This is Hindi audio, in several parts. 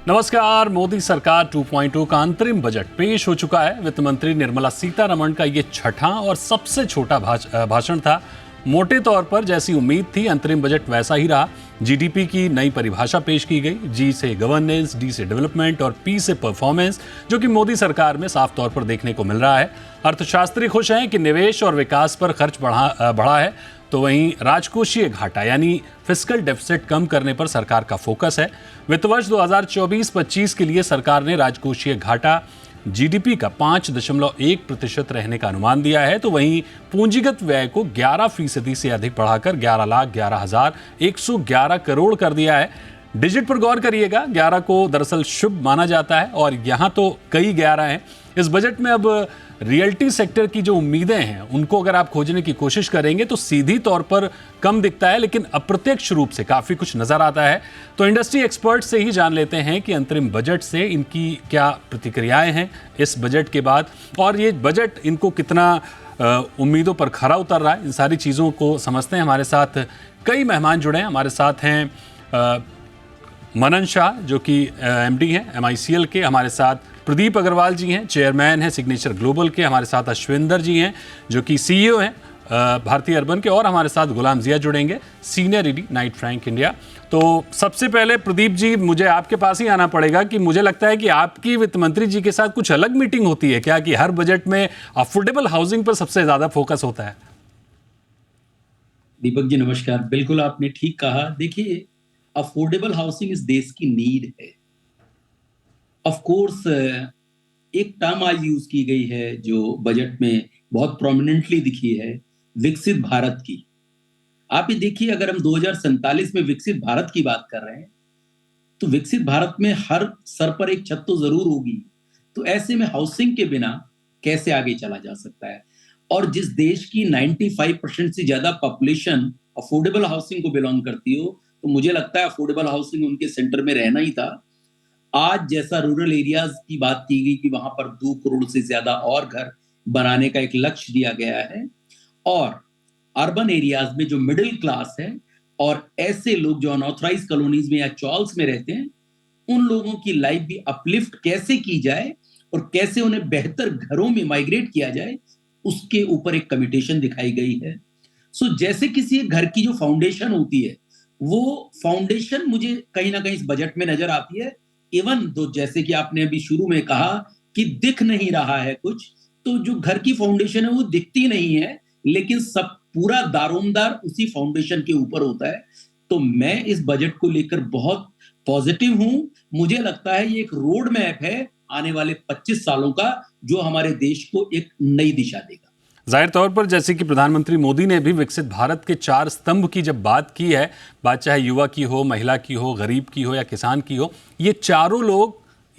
नमस्कार। मोदी सरकार 2.0 का अंतरिम बजट पेश हो चुका है। वित्त मंत्री निर्मला सीतारमण का ये छठा और सबसे छोटा भाषण था। मोटे तौर पर जैसी उम्मीद थी अंतरिम बजट वैसा ही रहा। जीडीपी की नई परिभाषा पेश की गई। जी से गवर्नेंस, डी से डेवलपमेंट और पी से परफॉर्मेंस, जो कि मोदी सरकार में साफ तौर पर देखने को मिल रहा है। अर्थशास्त्री खुश हैं कि निवेश और विकास पर खर्च बढ़ा है, तो वहीं राजकोषीय घाटा यानी फिस्कल डेफिसिट कम करने पर सरकार का फोकस है। वित्त वर्ष 2024-25 के लिए सरकार ने राजकोषीय घाटा जीडीपी का 5.1% रहने का अनुमान दिया है, तो वहीं पूंजीगत व्यय को 11% से अधिक बढ़ाकर 11,11,111 करोड़ कर दिया है। डिजिट पर गौर करिएगा, 11 को दरअसल शुभ माना जाता है और यहाँ तो कई 11 हैं। इस बजट में अब रियल्टी सेक्टर की जो उम्मीदें हैं उनको अगर आप खोजने की कोशिश करेंगे तो सीधी तौर पर कम दिखता है, लेकिन अप्रत्यक्ष रूप से काफ़ी कुछ नज़र आता है। तो इंडस्ट्री एक्सपर्ट से ही जान लेते हैं कि अंतरिम बजट से इनकी क्या प्रतिक्रियाएं हैं इस बजट के बाद, और ये बजट इनको कितना उम्मीदों पर खरा उतर रहा है। इन सारी चीज़ों को समझते हैं। हमारे साथ कई मेहमान जुड़े हैं। हमारे साथ हैं मनन शाह जो कि एमडी हैं MICL के, हमारे साथ प्रदीप अग्रवाल जी हैं, चेयरमैन हैं सिग्नेचर ग्लोबल के, हमारे साथ अश्विंदर जी हैं जो कि CEO हैं भारतीय अर्बन के, और हमारे साथ गुलाम जिया जुड़ेंगे, senior ED Knight Frank India. तो सबसे पहले प्रदीप जी, मुझे आपके पास ही आना पड़ेगा कि मुझे लगता है कि आपकी वित्त मंत्री जी के साथ कुछ अलग मीटिंग होती है क्या, कि हर बजट में अफोर्डेबल हाउसिंग पर सबसे ज़्यादा फोकस होता है? दीपक जी नमस्कार। बिल्कुल आपने ठीक कहा। देखिए, अफोर्डेबल हाउसिंग इस देश की नीड है। ऑफ कोर्स एक टर्म आज यूज की गई है जो बजट में बहुत प्रोमिनेंटली दिखी है, विकसित भारत की। आप ये देखिए, अगर हम 2047 में विकसित भारत की बात कर रहे हैं तो विकसित भारत में हर सर पर एक छत तो जरूर होगी। तो ऐसे में हाउसिंग के बिना कैसे आगे चला जा सकता है? और जिस देश की 95% से ज्यादा पॉपुलेशन अफोर्डेबल हाउसिंग को बिलोंग करती हो, तो मुझे लगता है अफोर्डेबल हाउसिंग उनके सेंटर में रहना ही था। आज जैसा रूरल एरियाज की बात की गई कि वहां पर 2 करोड़ से ज्यादा और घर बनाने का एक लक्ष्य दिया गया है, और अर्बन एरियाज में जो मिडिल क्लास है और ऐसे लोग जो अनऑथराइज कॉलोनीज में या चॉल्स में रहते हैं, उन लोगों की लाइफ भी अपलिफ्ट कैसे की जाए और कैसे उन्हें बेहतर घरों में माइग्रेट किया जाए, उसके ऊपर एक कमिटेशन दिखाई गई है। सो जैसे किसी घर की जो फाउंडेशन होती है, वो फाउंडेशन मुझे कहीं ना कहीं इस बजट में नजर आती है। इवन तो जैसे कि आपने अभी शुरू में कहा कि दिख नहीं रहा है कुछ, तो जो घर की फाउंडेशन है वो दिखती नहीं है, लेकिन सब पूरा दारोमदार उसी फाउंडेशन के ऊपर होता है। तो मैं इस बजट को लेकर बहुत पॉजिटिव हूं। मुझे लगता है ये एक रोड मैप है आने वाले 25 सालों का, जो हमारे देश को एक नई दिशा देगा। जाहिर तौर पर जैसे कि प्रधानमंत्री मोदी ने भी विकसित भारत के 4 स्तंभ की जब बात की है, बात चाहे युवा की हो, महिला की हो, गरीब की हो या किसान की हो, ये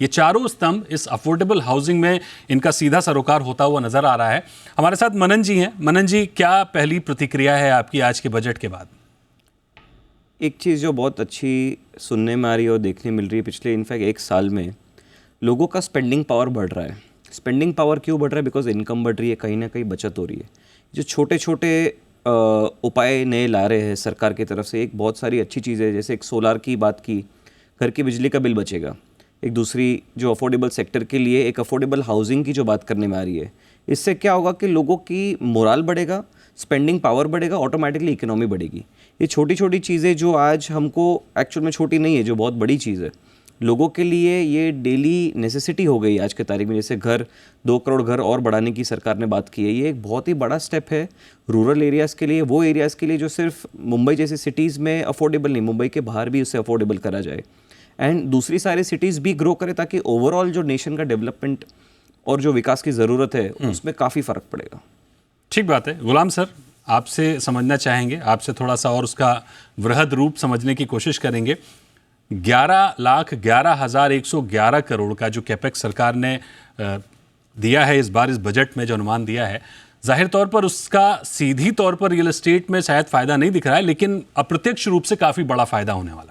चारों स्तंभ इस अफोर्डेबल हाउसिंग में इनका सीधा सरोकार होता हुआ नजर आ रहा है। हमारे साथ मनन जी हैं। मनन जी, क्या पहली प्रतिक्रिया है आपकी आज के बजट के बाद? एक चीज़ जो बहुत अच्छी सुनने में आ रही है और देखने मिल रही है, पिछले इनफैक्ट 1 साल में लोगों का स्पेंडिंग पावर बढ़ रहा है। स्पेंडिंग पावर क्यों बढ़ रहा है? बिकॉज इनकम बढ़ रही है, कहीं ना कहीं बचत हो रही है। जो छोटे छोटे उपाय नए ला रहे हैं सरकार की तरफ से, एक बहुत सारी अच्छी चीज़ है। जैसे एक सोलार की बात की, घर की बिजली का बिल बचेगा। एक दूसरी जो अफोर्डेबल सेक्टर के लिए एक अफोर्डेबल हाउसिंग की जो बात करने में आ रही है, इससे क्या होगा कि लोगों की मोराल बढ़ेगा, स्पेंडिंग पावर बढ़ेगा, ऑटोमेटिकली इकोनॉमी बढ़ेगी। ये छोटी छोटी चीज़ें जो आज हमको एक्चुअल में छोटी नहीं है, जो बहुत बड़ी चीज़ है, लोगों के लिए ये डेली नेसेसिटी हो गई आज के तारीख में। जैसे 2 करोड़ घर और बढ़ाने की सरकार ने बात की है, ये एक बहुत ही बड़ा स्टेप है रूरल एरियाज़ के लिए, वो एरियाज़ के लिए जो सिर्फ मुंबई जैसी सिटीज़ में अफोर्डेबल नहीं, मुंबई के बाहर भी उसे अफोर्डेबल करा जाए, एंड दूसरी सारी सिटीज़ भी ग्रो करे, ताकि ओवरऑल जो नेशन का डेवलपमेंट और जो विकास की ज़रूरत है उसमें काफ़ी फ़र्क पड़ेगा। ठीक बात है। गुलाम सर, आपसे समझना चाहेंगे, आपसे थोड़ा सा और उसका वृहद रूप समझने की कोशिश करेंगे। 11,11,111 करोड़ का जो कैपेक्स सरकार ने दिया है इस बार, इस बजट में जो अनुमान दिया है, जाहिर तौर पर उसका सीधी तौर पर रियल एस्टेट में शायद फ़ायदा नहीं दिख रहा है, लेकिन अप्रत्यक्ष रूप से काफ़ी बड़ा फ़ायदा होने वाला है।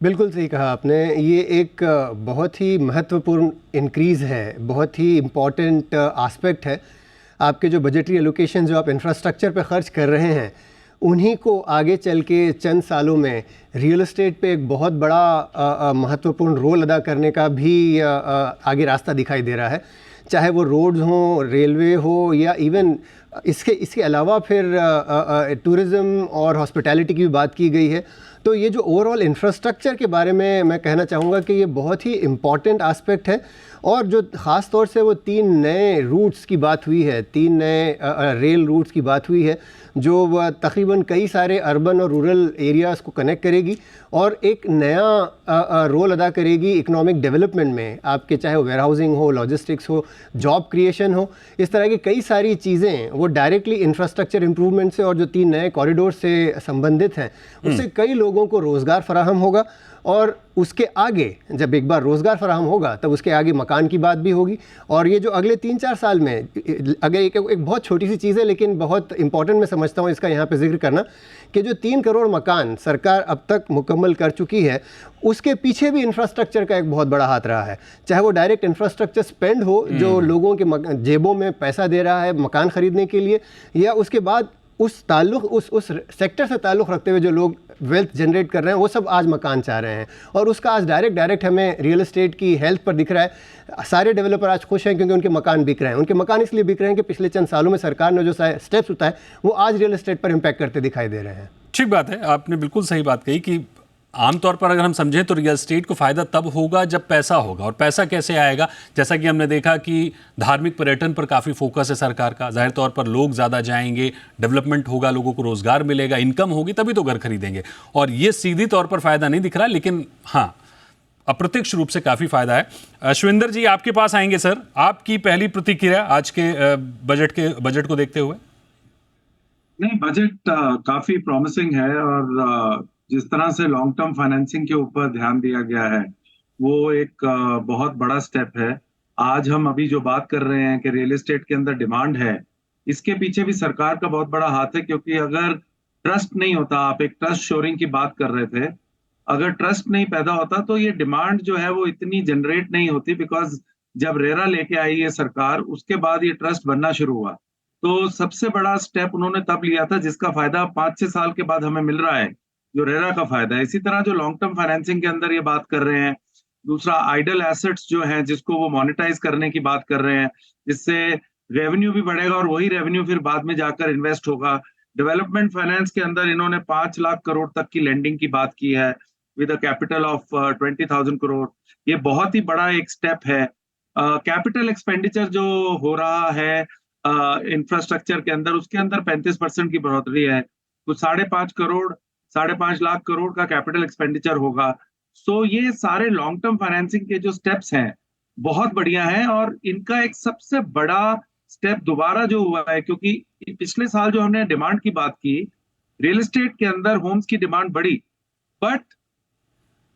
बिल्कुल सही कहा आपने। ये एक बहुत ही महत्वपूर्ण इंक्रीज़ है, बहुत ही इम्पॉर्टेंट एस्पेक्ट है। आपके जो बजटरी एलोकेशन जो आप इंफ्रास्ट्रक्चर पर खर्च कर रहे हैं, उन्हीं को आगे चल के चंद सालों में रियल एस्टेट पे एक बहुत बड़ा महत्वपूर्ण रोल अदा करने का भी आगे रास्ता दिखाई दे रहा है। चाहे वो रोड्स हों, रेलवे हो, या इवन इसके अलावा फिर टूरिज़्म और हॉस्पिटैलिटी की भी बात की गई है। तो ये जो ओवरऑल इंफ्रास्ट्रक्चर के बारे में मैं कहना चाहूँगा कि ये बहुत ही इम्पॉर्टेंट एस्पेक्ट है। और जो ख़ास तौर से वो 3 नए रूट्स की बात हुई है, 3 नए रेल रूट्स की बात हुई है, जो तकरीबन कई सारे अर्बन और रूरल एरियाज़ को कनेक्ट करेगी और एक नया रोल अदा करेगी इकोनॉमिक डेवलपमेंट में। आपके चाहे वो वेयर हाउसिंग हो, लॉजिस्टिक्स हो, जॉब क्रिएशन हो, इस तरह की कई सारी चीज़ें वो डायरेक्टली इंफ्रास्ट्रक्चर इम्प्रूवमेंट से और जो 3 नए कॉरिडोर से संबंधित हैं उससे कई लोगों को रोज़गार फराहम होगा। और उसके आगे जब एक बार रोज़गार फराहम होगा तब उसके आगे मकान की बात भी होगी। और ये जो अगले 3-4 साल में, अगर एक बहुत छोटी सी चीज़ है लेकिन बहुत इंपॉर्टेंट मैं समझता हूँ इसका यहाँ पे जिक्र करना, कि जो 3 करोड़ मकान सरकार अब तक मुकम्मल कर चुकी है, उसके पीछे भी इंफ्रास्ट्रक्चर का एक बहुत बड़ा हाथ रहा है। चाहे वो डायरेक्ट इंफ्रास्ट्रक्चर स्पेंड हो जो लोगों के जेबों में पैसा दे रहा है मकान ख़रीदने के लिए, या उसके बाद उस सेक्टर से ताल्लुक़ रखते हुए जो लोग वेल्थ जनरेट कर रहे हैं वो सब आज मकान चाह रहे हैं। और उसका आज डायरेक्ट हमें रियल एस्टेट की हेल्थ पर दिख रहा है। सारे डेवलपर आज खुश हैं क्योंकि उनके मकान बिक रहे हैं। उनके मकान इसलिए बिक रहे हैं कि पिछले चंद सालों में सरकार ने जो स्टेप्स उठाए वो आज रियल एस्टेट पर इम्पैक्ट करते दिखाई दे रहे हैं। ठीक बात है, आपने बिल्कुल सही बात कही कि आमतौर पर अगर हम समझें तो रियल एस्टेट को फ़ायदा तब होगा जब पैसा होगा। और पैसा कैसे आएगा? जैसा कि हमने देखा कि धार्मिक पर्यटन पर काफ़ी फोकस है सरकार का। जाहिर तौर पर लोग ज़्यादा जाएंगे, डेवलपमेंट होगा, लोगों को रोज़गार मिलेगा, इनकम होगी, तभी तो घर खरीदेंगे। और ये सीधी तौर पर फ़ायदा नहीं दिख रहा, लेकिन हाँ अप्रत्यक्ष रूप से काफ़ी फ़ायदा है। अश्विंदर जी आपके पास आएंगे सर, आपकी पहली प्रतिक्रिया आज के बजट को देखते हुए। नहीं, बजट काफी प्रॉमिसिंग है और जिस तरह से लॉन्ग टर्म फाइनेंसिंग के ऊपर ध्यान दिया गया है वो एक बहुत बड़ा स्टेप है। आज हम अभी जो बात कर रहे हैं कि रियल एस्टेट के अंदर डिमांड है, इसके पीछे भी सरकार का बहुत बड़ा हाथ है, क्योंकि अगर ट्रस्ट नहीं होता, आप एक ट्रस्ट शोरिंग की बात कर रहे थे, अगर ट्रस्ट नहीं पैदा होता तो ये डिमांड जो है वो इतनी जनरेट नहीं होती। बिकॉज जब रेरा लेके आई है सरकार, उसके बाद ये ट्रस्ट बनना शुरू हुआ। तो सबसे बड़ा स्टेप उन्होंने तब लिया था जिसका फायदा 5-6 साल के बाद हमें मिल रहा है, जो रेरा का फायदा है। इसी तरह जो लॉन्ग टर्म फाइनेंसिंग के अंदर ये बात कर रहे हैं, दूसरा आइडल एसेट्स जो हैं जिसको वो मोनेटाइज करने की बात कर रहे हैं, जिससे रेवेन्यू भी बढ़ेगा और वही रेवेन्यू फिर बाद में जाकर इन्वेस्ट होगा। डेवलपमेंट फाइनेंस के अंदर इन्होंने 5 लाख करोड़ तक की लेंडिंग की बात की है with a capital of 20,000 crore. ये बहुत ही बड़ा एक स्टेप है। कैपिटल एक्सपेंडिचर जो हो रहा है इंफ्रास्ट्रक्चर के अंदर, उसके अंदर 35% की बढ़ोतरी है। कुछ 5.5 लाख करोड़ का कैपिटल एक्सपेंडिचर होगा। सो ये सारे लॉन्ग टर्म फाइनेंसिंग के जो स्टेप्स हैं बहुत बढ़िया हैं। और इनका एक सबसे बड़ा स्टेप दोबारा जो हुआ है, क्योंकि पिछले साल जो हमने डिमांड की बात की, रियल एस्टेट के अंदर होम्स की डिमांड बढ़ी, बट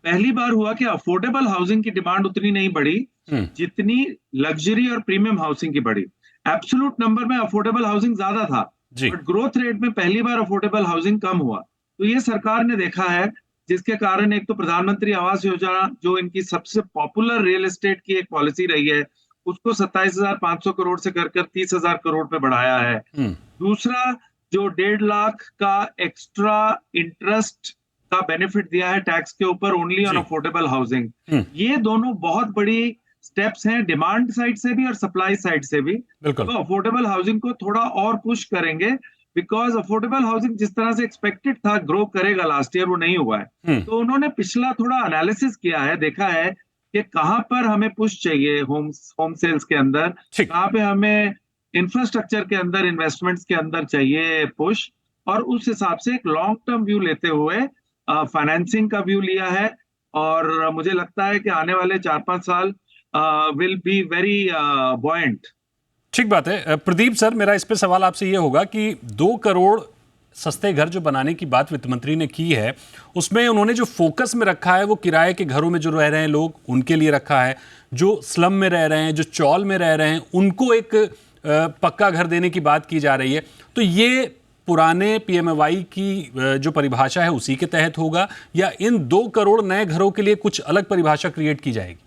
पहली बार हुआ कि अफोर्डेबल हाउसिंग की डिमांड उतनी नहीं बढ़ी जितनी लग्जरी और प्रीमियम हाउसिंग की बढ़ी। एब्सोल्यूट नंबर में अफोर्डेबल हाउसिंग ज्यादा था, बट ग्रोथ रेट में पहली बार अफोर्डेबल हाउसिंग कम हुआ। तो ये सरकार ने देखा है, जिसके कारण एक तो प्रधानमंत्री आवास योजना जो इनकी सबसे पॉपुलर रियल एस्टेट की एक पॉलिसी रही है, उसको 27,500 करोड़ से कर 30,000 करोड़ पे बढ़ाया है। दूसरा जो 1.5 लाख का एक्स्ट्रा इंटरेस्ट का बेनिफिट दिया है टैक्स के ऊपर ओनली ऑन अफोर्डेबल हाउसिंग। ये दोनों बहुत बड़ी स्टेप्स हैं डिमांड साइड से भी और सप्लाई साइड से भी। तो अफोर्डेबल हाउसिंग को थोड़ा और पुश करेंगे, बिकॉज अफोर्डेबल हाउसिंग जिस तरह से एक्सपेक्टेड था ग्रो करेगा लास्ट ईयर, वो नहीं हुआ है। तो उन्होंने पिछला थोड़ा एनालिसिस किया है, देखा है कि कहां पर हमें पुश चाहिए होम सेल्स के अंदर, कहां पे हमें इंफ्रास्ट्रक्चर के अंदर इन्वेस्टमेंट्स के अंदर चाहिए पुश, और उस हिसाब से एक लॉन्ग टर्म व्यू लेते हुए फाइनेंसिंग का व्यू लिया है। और मुझे लगता है कि आने वाले 4-5 साल विल बी वेरी बॉयंट। ठीक बात है। प्रदीप सर, मेरा इस पे सवाल आपसे ये होगा कि 2 करोड़ सस्ते घर जो बनाने की बात वित्त मंत्री ने की है, उसमें उन्होंने जो फोकस में रखा है वो किराए के घरों में जो रह रहे हैं लोग, उनके लिए रखा है। जो स्लम में रह रहे हैं, जो चौल में रह रहे हैं, उनको एक पक्का घर देने की बात की जा रही है। तो ये पुराने पीएमएवाई की जो परिभाषा है उसी के तहत होगा, या इन 2 करोड़ नए घरों के लिए कुछ अलग परिभाषा क्रिएट की जाएगी?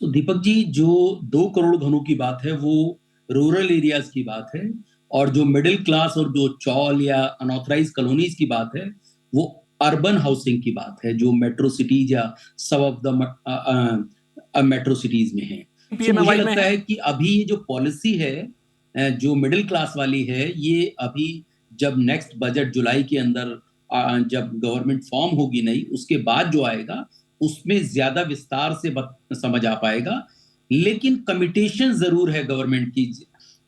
तो दीपक जी, जो 2 करोड़ घरों की बात है वो रूरल एरियाज की बात है। और जो मिडिल क्लास और जो चौल या अनऑथराइज कॉलोनीज की बात है, वो अर्बन हाउसिंग की बात है, जो मेट्रो सिटीज या सब ऑफ द मेट्रो सिटीज में है। तो मुझे लगता है कि अभी ये जो पॉलिसी है जो मिडिल क्लास वाली है, ये अभी जब नेक्स्ट बजट जुलाई के अंदर जब गवर्नमेंट फॉर्म होगी नहीं, उसके बाद जो आएगा उसमें ज्यादा विस्तार से समझ आ पाएगा। लेकिन कमिटेशन जरूर है गवर्नमेंट की,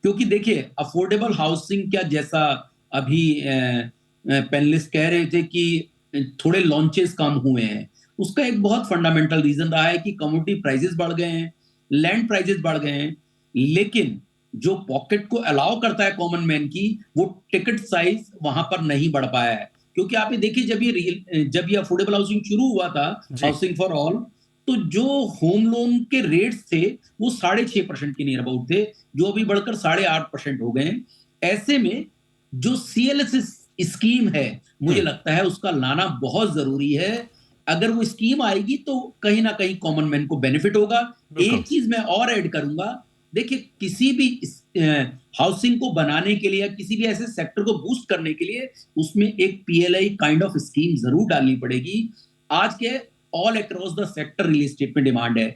क्योंकि देखिए अफोर्डेबल हाउसिंग क्या, जैसा अभी पैनलिस्ट कह रहे थे कि थोड़े लॉन्चेस कम हुए हैं, उसका एक बहुत फंडामेंटल रीजन रहा है कि कमोडिटी प्राइसेस बढ़ गए हैं, लैंड प्राइसेस बढ़ गए हैं, लेकिन जो पॉकेट को अलाउ करता है कॉमन मैन की, वो टिकट साइज वहां पर नहीं बढ़ पाया है। क्योंकि आप ये देखिए, जब ये अफोर्डेबल हाउसिंग शुरू हुआ था, हाउसिंग फॉर ऑल, तो जो होम लोन के रेट्स थे वो 6.5% के नियर अबाउट थे, जो अभी बढ़कर 8.5% हो गए हैं। ऐसे में जो CLSS स्कीम है, मुझे लगता है उसका लाना बहुत जरूरी है। अगर वो स्कीम आएगी तो कहीं ना कहीं कॉमन मैन को बेनिफिट होगा। एक चीज मैं और ऐड करूंगा, देखिए किसी भी हाउसिंग को बनाने के लिए या किसी भी ऐसे सेक्टर को बूस्ट करने के लिए उसमें एक PLI काइंड ऑफ स्कीम जरूर डालनी पड़ेगी। आज के all across the sector real estate में डिमांड है,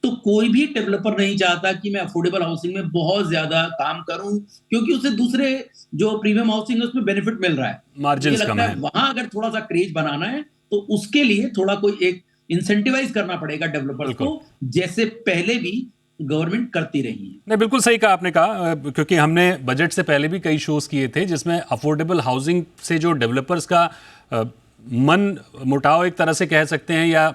तो कोई भी डेवलपर नहीं चाहता कि मैं अफोर्डेबल हाउसिंग में बहुत ज्यादा काम करूं, क्योंकि उसे दूसरे जो प्रीमियम हाउसिंग है उसमें बेनिफिट मिल रहा है, मार्जिन्स कम है। वहां अगर थोड़ा सा क्रेज बनाना है तो उसके लिए थोड़ा कोई एक इंसेंटिवाइज करना पड़ेगा डेवलपर्स को, जैसे पहले भी गवर्नमेंट करती रही है। नहीं, बिल्कुल सही कहा आपने कहा, क्योंकि हमने बजट से पहले भी कई शोज किए थे जिसमें अफोर्डेबल हाउसिंग से जो डेवलपर्स का मन मुटाव एक तरह से कह सकते हैं, या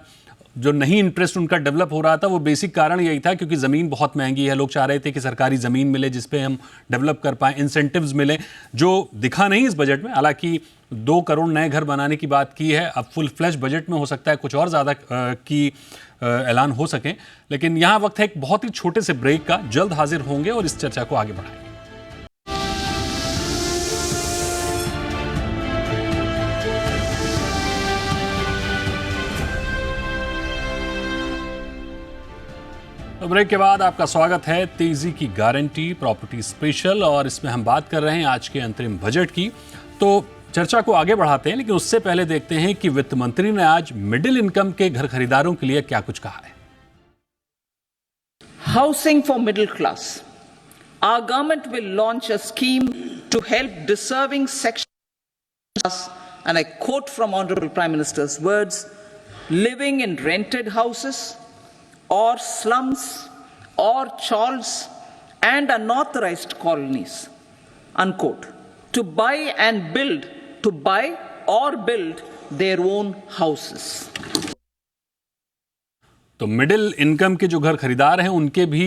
जो नहीं इंटरेस्ट उनका डेवलप हो रहा था, वो बेसिक कारण यही था क्योंकि ज़मीन बहुत महंगी है। लोग चाह रहे थे कि सरकारी ज़मीन मिले जिस पे हम डेवलप कर पाएँ, इंसेंटिव्स मिले, जो दिखा नहीं इस बजट में। हालांकि 2 करोड़ नए घर बनाने की बात की है, अब फुल फ्लैश बजट में हो सकता है कुछ और ज़्यादा की ऐलान हो सके। लेकिन यहाँ वक्त है एक बहुत ही छोटे से ब्रेक का, जल्द हाजिर होंगे और इस चर्चा को आगे बढ़ाएंगे। ब्रेक के बाद आपका स्वागत है तेजी की गारंटी प्रॉपर्टी स्पेशल, और इसमें हम बात कर रहे हैं आज के अंतरिम बजट की। तो चर्चा को आगे बढ़ाते हैं, लेकिन उससे पहले देखते हैं कि वित्त मंत्री ने आज मिडिल इनकम के घर खरीदारों के लिए क्या कुछ कहा है। Housing for middle class. Our government will launch a scheme to help deserving sections, and I quote from Honorable Prime Minister's words, living in rented houses or slums or chawls and unauthorized colonies, unquote, to buy or build their own houses. तो मिडिल इनकम के जो घर खरीदार हैं उनके भी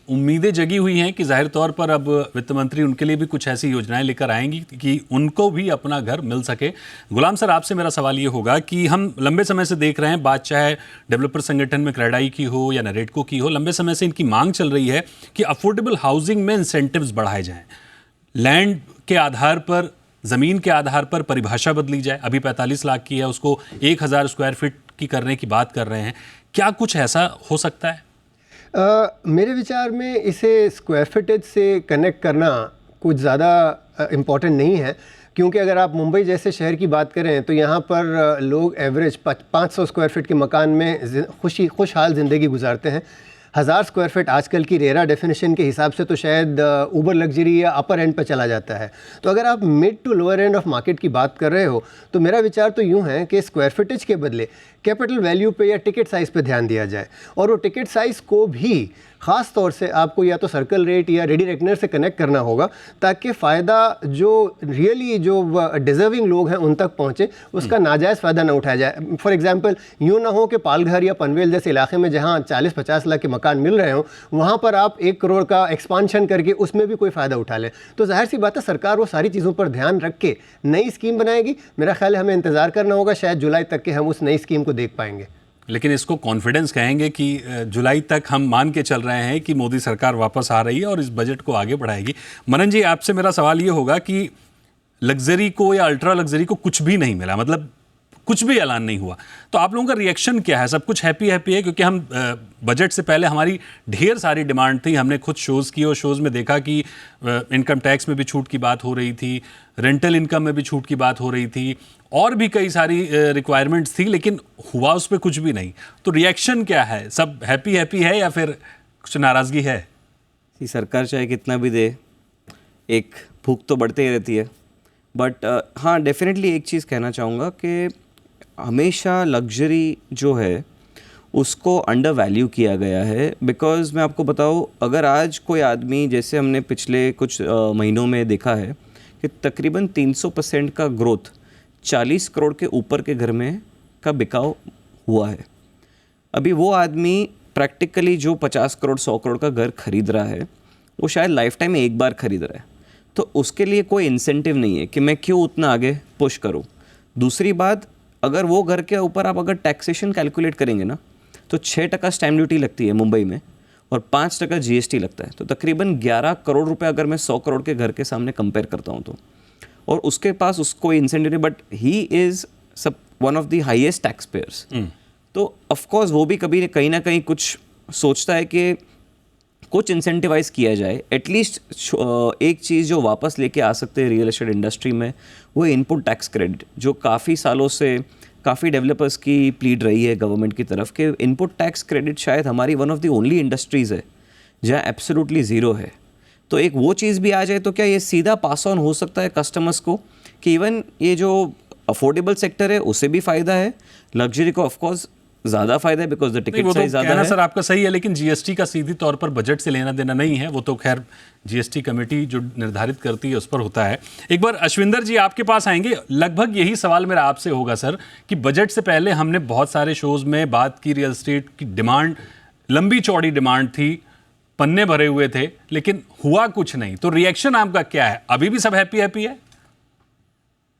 उम्मीदें जगी हुई हैं कि जाहिर तौर पर अब वित्त मंत्री उनके लिए भी कुछ ऐसी योजनाएं लेकर आएंगी कि उनको भी अपना घर मिल सके। गुलाम सर, आपसे मेरा सवाल ये होगा कि हम लंबे समय से देख रहे हैं, बात चाहे डेवलपर संगठन में क्रेडाई की हो या नरेटको की हो, लंबे समय से इनकी मांग चल रही है कि अफोर्डेबल हाउसिंग में इंसेंटिव्स बढ़ाए जाएँ, लैंड के आधार पर, ज़मीन के आधार पर परिभाषा बदली जाए। अभी 45 लाख की है, उसको 1000 स्क्वायर फीट की करने की बात कर रहे हैं। क्या कुछ ऐसा हो सकता है? मेरे विचार में इसे स्क्वायर फीटेज से कनेक्ट करना कुछ ज़्यादा इम्पॉर्टेंट नहीं है, क्योंकि अगर आप मुंबई जैसे शहर की बात करें तो यहाँ पर लोग एवरेज 500 स्क्वायर फीट के मकान में खुशहाल ज़िंदगी गुजारते हैं। 1000 स्क्वायर फीट आजकल की रेरा डेफिनेशन के हिसाब से तो शायद ऊबर लग्जरी या अपर एंड पर चला जाता है। तो अगर आप mid to lower end of market की बात कर रहे हो तो मेरा विचार तो यूँ है कि स्क्वायर फीटेज के बदले कैपिटल वैल्यू पे या टिकट साइज़ पे ध्यान दिया जाए, और वो टिकट साइज़ को भी ख़ास तौर से आपको या तो सर्कल रेट या रेडी रेकनर से कनेक्ट करना होगा, ताकि फ़ायदा जो रियली जो डिज़र्विंग लोग हैं उन तक पहुँचे, उसका नाजायज़ फ़ायदा ना उठाया जाए। फॉर एग्जांपल, यूँ ना हो कि पालघर या पनवेल जैसे इलाके में जहाँ 40-50 लाख के मकान मिल रहे हों, वहाँ पर आप 1 करोड़ का एक्सपांशन करके उसमें भी कोई फ़ायदा उठा लें। तो जाहिर सी बात है, सरकार वो सारी चीज़ों पर ध्यान रख के नई स्कीम बनाएगी। मेरा ख्याल है हमें इंतज़ार करना होगा, शायद जुलाई तक के हम उस नई स्कीम को देख पाएंगे। लेकिन इसको कॉन्फिडेंस कहेंगे कि जुलाई तक हम मान के चल रहे हैं कि मोदी सरकार वापस आ रही है और इस बजट को आगे बढ़ाएगी। मनन जी, आपसे मेरा सवाल ये होगा कि लग्जरी को या अल्ट्रा लग्जरी को कुछ भी नहीं मिला, मतलब कुछ भी ऐलान नहीं हुआ। तो आप लोगों का रिएक्शन क्या है? सब कुछ हैप्पी हैप्पी है? क्योंकि हम बजट से पहले हमारी ढेर सारी डिमांड थी, हमने खुद शोज़ किए और शोज़ में देखा कि इनकम टैक्स में भी छूट की बात हो रही थी, रेंटल इनकम में भी छूट की बात हो रही थी, और भी कई सारी रिक्वायरमेंट्स थी, लेकिन हुआ उस पर कुछ भी नहीं। तो रिएक्शन क्या है? सब हैप्पी हैप्पी है या फिर कुछ नाराज़गी है? सरकार चाहे कितना भी दे, एक भूख तो बढ़ती ही रहती है। बट हाँ, डेफिनेटली एक चीज़ कहना चाहूँगा कि हमेशा लग्जरी जो है उसको अंडर वैल्यू किया गया है। बिकॉज़ मैं आपको बताऊँ, अगर आज कोई आदमी, जैसे हमने पिछले कुछ महीनों में देखा है कि तकरीबन 300% का ग्रोथ 40 करोड़ के ऊपर के घर में का बिकाव हुआ है। अभी वो आदमी प्रैक्टिकली जो 50 करोड़ 100 करोड़ का घर खरीद रहा है, वो शायद लाइफ टाइम में एक बार खरीद रहा है। तो उसके लिए कोई इंसेंटिव नहीं है कि मैं क्यों उतना आगे पुश करूं। दूसरी बात, अगर वो घर के ऊपर आप अगर टैक्सेशन कैलकुलेट करेंगे ना, तो 6% स्टैम्प ड्यूटी लगती है मुंबई में और 5% जीएसटी लगता है। तो तकरीबन 11 करोड़ रुपए अगर मैं 100 करोड़ के घर के सामने कंपेयर करता हूँ तो, और उसके पास उसको इंसेंटिव नहीं, बट ही इज़ सब one of the highest tax payers. तो ऑफकोर्स वो भी कभी कहीं ना कहीं कुछ सोचता है कि कुछ इंसेंटिवाइज किया जाए। एटलीस्ट एक चीज़ जो वापस लेके आ सकते हैं रियल एस्टेट इंडस्ट्री में, वो इनपुट टैक्स क्रेडिट, जो काफ़ी सालों से काफ़ी डेवलपर्स की प्लीड रही है गवर्नमेंट की तरफ कि इनपुट टैक्स क्रेडिट शायद हमारी one of the only industries है जहाँ एब्सोल्युटली ज़ीरो है। तो एक वो चीज़ भी आ जाए तो क्या ये सीधा पास ऑन हो सकता है कस्टमर्स को, कि इवन ये जो अफोर्डेबल सेक्टर है उसे भी फ़ायदा है, लग्जरी को ऑफकोर्स ज़्यादा फायदा है बिकॉज द टिकट साइज ज़्यादा है। सर आपका सही है, लेकिन जीएसटी का सीधी तौर पर बजट से लेना देना नहीं है, वो तो खैर जीएसटी कमेटी जो निर्धारित करती है उस पर होता है। एक बार अश्विंदर जी आपके पास आएंगे, लगभग यही सवाल मेरा आपसे होगा सर कि बजट से पहले हमने बहुत सारे शोज़ में बात की, रियल एस्टेट की डिमांड लंबी चौड़ी डिमांड थी, पन्ने भरे हुए थे, लेकिन हुआ कुछ नहीं। तो रिएक्शन आपका क्या है? अभी भी सब हैप्पी हैप्पी है?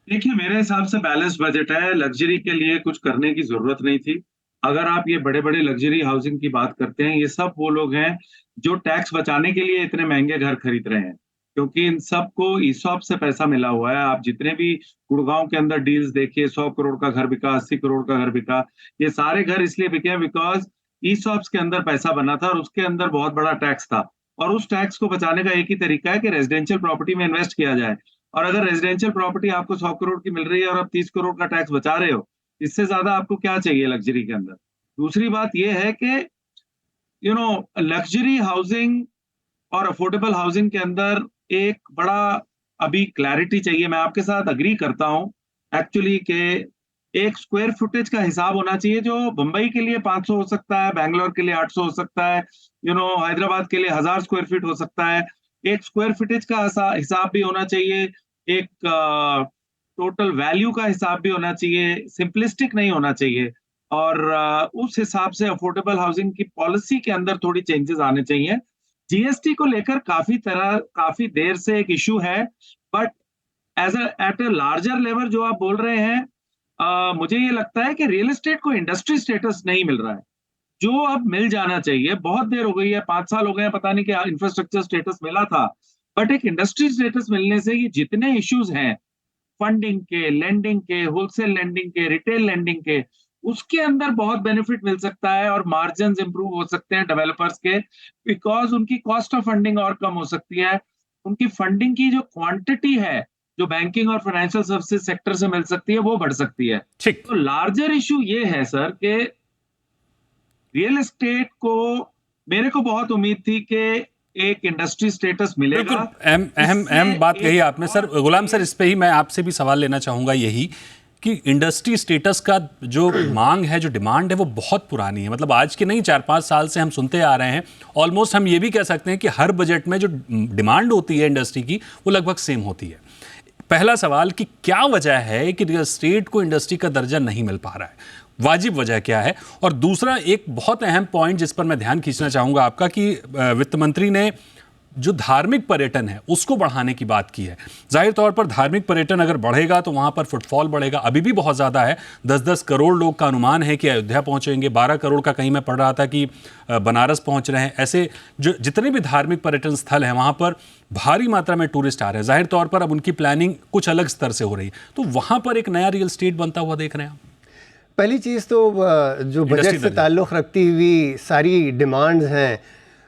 देखिए, मेरे हिसाब से बैलेंस बजट है। लग्जरी के लिए कुछ करने की जरूरत नहीं थी। अगर आप ये बड़े बड़े लग्जरी हाउसिंग की बात करते हैं, ये सब वो लोग हैं जो टैक्स बचाने के लिए इतने महंगे घर खरीद रहे हैं, क्योंकि इन सबको ईसॉप से पैसा मिला हुआ है। आप जितने भी गुड़गांव के अंदर डील्स देखिए, 100 करोड़ का घर बिका, 80 करोड़ का घर बिका, ये सारे घर इसलिए बिके हैं बिकॉज ईसॉप्स के अंदर पैसा बना था और उसके अंदर बहुत बड़ा टैक्स था। और उस टैक्स को बचाने का एक ही तरीका है कि रेजिडेंशियल प्रॉपर्टी में इन्वेस्ट किया जाए। और अगर रेजिडेंशियल प्रॉपर्टी आपको 100 करोड़ की मिल रही है और आप 30 करोड़ का टैक्स बचा रहे हो, इससे ज्यादा आपको क्या चाहिए लग्जरी के अंदर। दूसरी बात यह है कि लग्जरी हाउसिंग और अफोर्डेबल हाउसिंग के अंदर एक बड़ा अभी क्लैरिटी चाहिए। मैं आपके साथ अग्री करता हूं एक्चुअली कि एक स्क्वायर फुटेज का हिसाब होना चाहिए जो मुंबई के लिए 500 हो सकता है, बैंगलोर के लिए 800 हो सकता है, हैदराबाद के लिए 1000 स्क्वायर फीट हो सकता है। एक स्क्वायर फुटेज का हिसाब भी होना चाहिए, एक टोटल वैल्यू का हिसाब भी होना चाहिए, सिंपलिस्टिक नहीं होना चाहिए। और उस हिसाब से अफोर्डेबल हाउसिंग की पॉलिसी के अंदर थोड़ी चेंजेस आने चाहिए। जीएसटी को लेकर काफी देर से एक इशू है, but at a larger level जो आप बोल रहे हैं, मुझे ये लगता है कि रियल एस्टेट को इंडस्ट्री स्टेटस नहीं मिल रहा है, जो अब मिल जाना चाहिए। बहुत देर हो गई है, 5 साल हो गए हैं, पता नहीं क्या इंफ्रास्ट्रक्चर स्टेटस मिला था, बट एक इंडस्ट्री स्टेटस मिलने से ये जितने इश्यूज हैं फंडिंग के, लेंडिंग के, होलसेल लेंडिंग के, रिटेल लेंडिंग के, उसके अंदर बहुत बेनिफिट मिल सकता है और मार्जिन इंप्रूव हो सकते हैं डेवलपर्स के, बिकॉज उनकी कॉस्ट ऑफ फंडिंग और कम हो सकती है। उनकी फंडिंग की जो क्वांटिटी है जो बैंकिंग और फाइनेंशियल सर्विसेज सेक्टर से मिल सकती है वो बढ़ सकती है। तो लार्जर इशू ये है सर कि रियल एस्टेट को, मेरे को बहुत उम्मीद थी कि एक इंडस्ट्री स्टेटस मिलेगा। अहम बात कही आपने सर। गुलाम सर, इस पे ही मैं आपसे भी सवाल लेना चाहूंगा, यही कि इंडस्ट्री स्टेटस का जो मांग है, जो डिमांड है, वो बहुत पुरानी है। मतलब आज के नहीं, 4-5 साल से हम सुनते आ रहे हैं। ऑलमोस्ट हम ये भी कह सकते हैं कि हर बजट में जो डिमांड होती है इंडस्ट्री की, वो लगभग सेम होती है। पहला सवाल कि क्या वजह है कि रियल एस्टेट को इंडस्ट्री का दर्जा नहीं मिल पा रहा है, वाजिब वजह क्या है? और दूसरा एक बहुत अहम पॉइंट जिस पर मैं ध्यान खींचना चाहूँगा आपका, कि वित्त मंत्री ने जो धार्मिक पर्यटन है उसको बढ़ाने की बात की है। जाहिर तौर पर धार्मिक पर्यटन अगर बढ़ेगा तो वहाँ पर फुटफॉल बढ़ेगा। अभी भी बहुत ज़्यादा है, 10-10 करोड़ लोग का अनुमान है कि अयोध्या पहुँचेंगे, 12 करोड़ का कहीं मैं पढ़ रहा था कि बनारस पहुँच रहे हैं। ऐसे जो जितने भी धार्मिक पर्यटन स्थल हैं वहाँ पर भारी मात्रा में टूरिस्ट आ रहे हैं। जाहिर तौर पर अब उनकी प्लानिंग कुछ अलग स्तर से हो रही है, तो वहाँ पर एक नया रियल एस्टेट बनता हुआ देख रहे हैं आप? पहली चीज़ तो जो बजट से दर्जा। ताल्लुक़ रखती हुई सारी डिमांड्स हैं,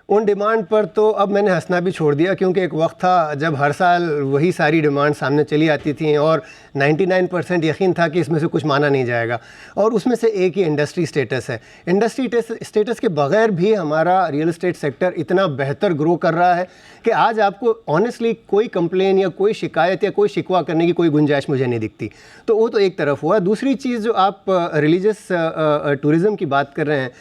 उन डिमांड पर तो अब मैंने हंसना भी छोड़ दिया, क्योंकि एक वक्त था जब हर साल वही सारी डिमांड सामने चली आती थी और 99% यकीन था कि इसमें से कुछ माना नहीं जाएगा। और उसमें से एक ही इंडस्ट्री स्टेटस है। इंडस्ट्री स्टेटस के बगैर भी हमारा रियल एस्टेट सेक्टर इतना बेहतर ग्रो कर रहा है कि आज आपको ऑनेस्टली कोई कंप्लेन या कोई शिकायत या कोई शिकवा करने की कोई गुंजाइश मुझे नहीं दिखती। तो वो तो एक तरफ हुआ। दूसरी चीज़ जो आप रिलीजियस टूरिज़म की बात कर रहे हैं,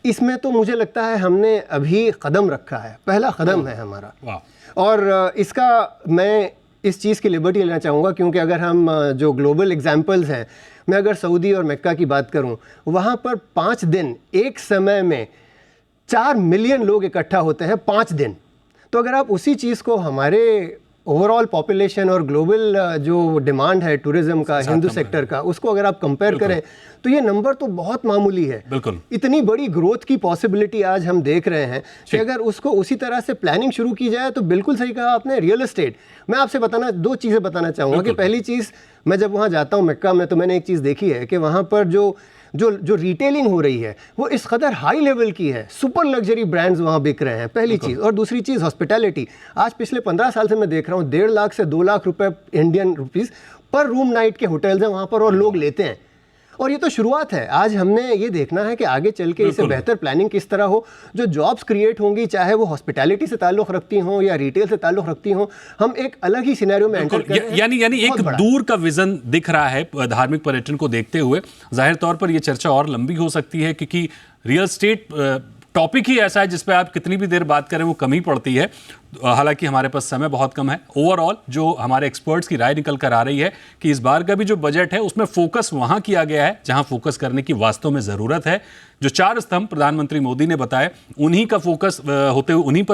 इसमें तो मुझे लगता है हमने अभी कदम रखा है, पहला कदम है हमारा। और इसका मैं इस चीज़ की लिबर्टी लेना चाहूँगा, क्योंकि अगर हम जो ग्लोबल एग्जांपल्स हैं, मैं अगर सऊदी और मक्का की बात करूँ, वहाँ पर 5 दिन एक समय में 4 मिलियन लोग इकट्ठा होते हैं 5 दिन। तो अगर आप उसी चीज़ को हमारे ओवरऑल पॉपुलेशन और ग्लोबल जो डिमांड है टूरिज्म का, हिंदू सेक्टर का, उसको अगर आप कंपेयर करें तो ये नंबर तो बहुत मामूली है। बिल्कुल। इतनी बड़ी ग्रोथ की पॉसिबिलिटी आज हम देख रहे हैं कि अगर उसको उसी तरह से प्लानिंग शुरू की जाए तो बिल्कुल सही कहा आपने। रियल एस्टेट, मैं आपसे 2 चीज़ें बताना चाहूँगा कि पहली चीज़, मैं जब वहाँ जाता हूँ मक्का में, तो मैंने एक चीज़ देखी है कि वहाँ पर जो रिटेलिंग हो रही है वो इस कदर हाई लेवल की है, सुपर लग्जरी ब्रांड्स वहाँ बिक रहे हैं, पहली चीज़। और दूसरी चीज़ हॉस्पिटैलिटी। आज पिछले 15 साल से मैं देख रहा हूँ 1.5 लाख से 2 लाख रुपए इंडियन रुपीस पर रूम नाइट के होटल्स हैं वहाँ पर, और लोग लेते हैं। और ये तो शुरुआत है। आज हमने ये देखना है कि आगे चल के इसे बेहतर प्लानिंग किस तरह हो, जो जॉब्स क्रिएट होंगी, चाहे वो हॉस्पिटैलिटी से ताल्लुक़ रखती हों या रिटेल से ताल्लुक़ रखती हों, हम एक अलग ही सिनेरियो में एंटर कर रहे हैं। यानी एक दूर का विजन दिख रहा है धार्मिक पर्यटन को देखते हुए। जाहिर तौर पर यह चर्चा और लंबी हो सकती है, क्योंकि रियल एस्टेट टॉपिक ही ऐसा है जिस पे आप कितनी भी देर बात करें वो कम ही पड़ती है। हालांकि हमारे पास समय बहुत कम है। ओवरऑल जो हमारे एक्सपर्ट्स की राय निकल कर आ रही है कि इस बार का भी जो बजट है उसमें फोकस वहां किया गया है जहां फोकस करने की वास्तव में ज़रूरत है। जो 4 स्तंभ प्रधानमंत्री मोदी ने बताए, उन्हीं पर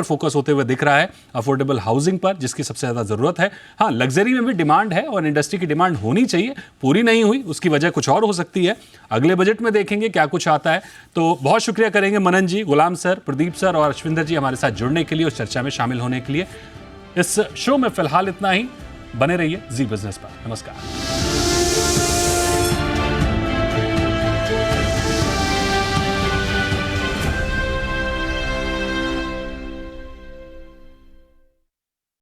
फोकस होते हुए दिख रहा है। अफोर्डेबल हाउसिंग पर, जिसकी सबसे ज़्यादा ज़रूरत है। हाँ, लग्जरी में भी डिमांड है और इंडस्ट्री की डिमांड होनी चाहिए, पूरी नहीं हुई, उसकी वजह कुछ और हो सकती है। अगले बजट में देखेंगे क्या कुछ आता है। तो बहुत शुक्रिया करेंगे मनन जी, गुलाम सर, प्रदीप सर और अश्विंदर जी हमारे साथ जुड़ने के लिए, उस चर्चा में शामिल होने के लिए। इस शो में फिलहाल इतना ही। बने रहिए जी बिजनेस पर। नमस्कार।